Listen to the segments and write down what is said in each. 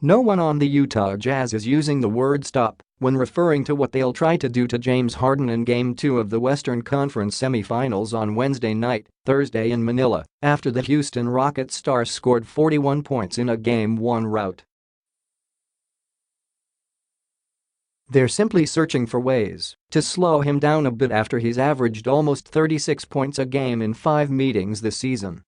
No one on the Utah Jazz is using the word stop when referring to what they'll try to do to James Harden in Game 2 of the Western Conference semifinals on Wednesday night, Thursday in Manila, after the Houston Rockets star scored 41 points in a Game 1 rout. They're simply searching for ways to slow him down a bit after he's averaged almost 36 points a game in 5 meetings this season.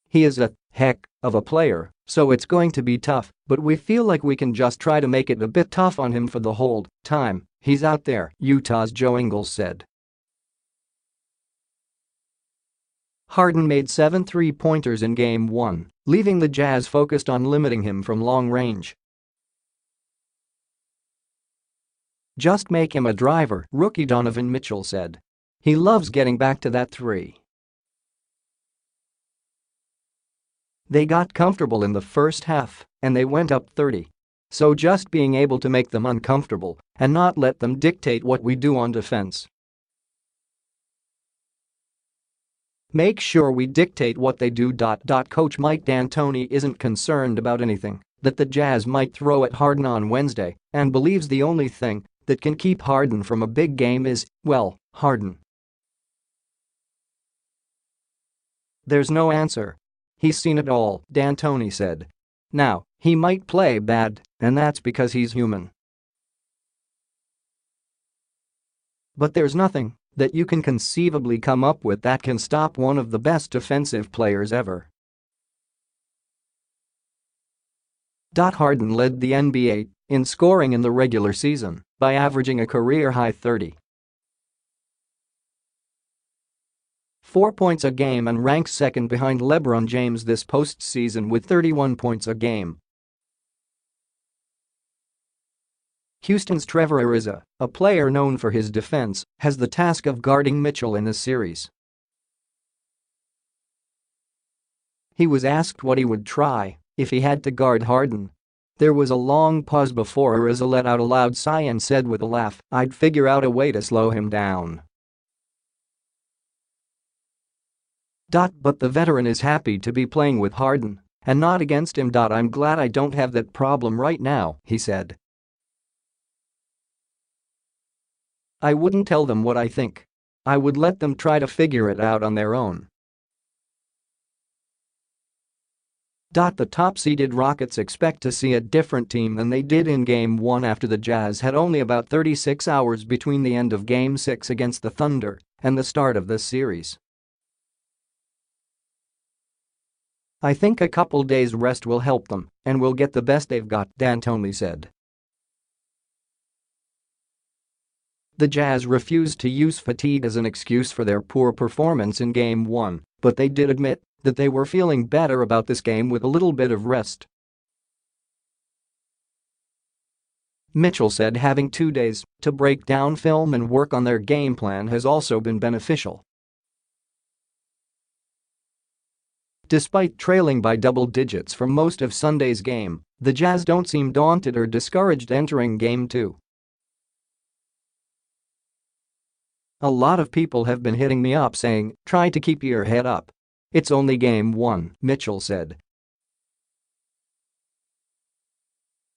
He is a heck of a player, so it's going to be tough, but we feel like we can just try to make it a bit tough on him for the whole time he's out there, Utah's Joe Ingles said. Harden made 7 three-pointers in Game 1, leaving the Jazz focused on limiting him from long range. "Just make him a driver," rookie Donovan Mitchell said. "He loves getting back to that three." They got comfortable in the first half, and they went up 30. So just being able to make them uncomfortable and not let them dictate what we do on defense. Make sure we dictate what they do. Coach Mike D'Antoni isn't concerned about anything that the Jazz might throw at Harden on Wednesday and believes the only thing that can keep Harden from a big game is, well, Harden. "There's no answer. He's seen it all," D'Antoni said. "Now, he might play bad, and that's because he's human. But there's nothing that you can conceivably come up with that can stop one of the best defensive players ever." Harden led the NBA in scoring in the regular season by averaging a career-high 30. 4 points a game and ranks second behind LeBron James this postseason with 31 points a game. Houston's Trevor Ariza, a player known for his defense, has the task of guarding Mitchell in this series. He was asked what he would try if he had to guard Harden. There was a long pause before Ariza let out a loud sigh and said with a laugh, "I'd figure out a way to slow him down." But the veteran is happy to be playing with Harden and not against him. "I'm glad I don't have that problem right now," he said. "I wouldn't tell them what I think. I would let them try to figure it out on their own." The top-seeded Rockets expect to see a different team than they did in Game 1 after the Jazz had only about 36 hours between the end of Game 6 against the Thunder and the start of this series. "I think a couple days rest will help them, and we'll get the best they've got," D'Antoni said. The Jazz refused to use fatigue as an excuse for their poor performance in Game 1, but they did admit that they were feeling better about this game with a little bit of rest. Mitchell said having 2 days to break down film and work on their game plan has also been beneficial. Despite trailing by double digits for most of Sunday's game, the Jazz don't seem daunted or discouraged entering Game 2. "A lot of people have been hitting me up saying, 'Try to keep your head up. It's only Game 1, Mitchell said.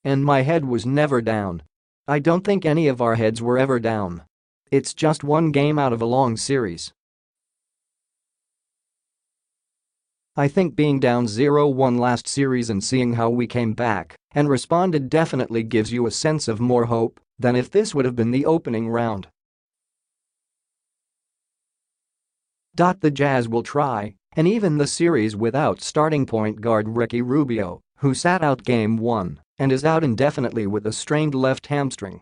"And my head was never down. I don't think any of our heads were ever down. It's just one game out of a long series. I think being down 0-1 last series and seeing how we came back and responded definitely gives you a sense of more hope than if this would have been the opening round." The Jazz will try and even the series without starting point guard Ricky Rubio, who sat out Game 1 and is out indefinitely with a strained left hamstring.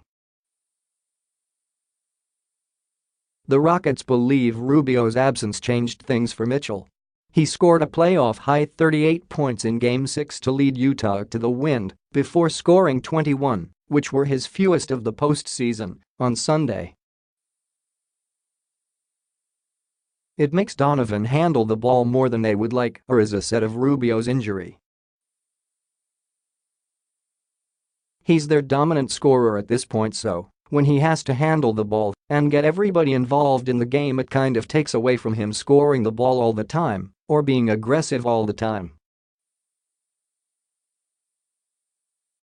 The Rockets believe Rubio's absence changed things for Mitchell. He scored a playoff-high 38 points in Game 6 to lead Utah to the win before scoring 21, which were his fewest of the postseason, on Sunday. "It makes Donovan handle the ball more than they would like," Ariza said of Rubio's injury. "He's their dominant scorer at this point, so when he has to handle the ball and get everybody involved in the game, it kind of takes away from him scoring the ball all the time or being aggressive all the time."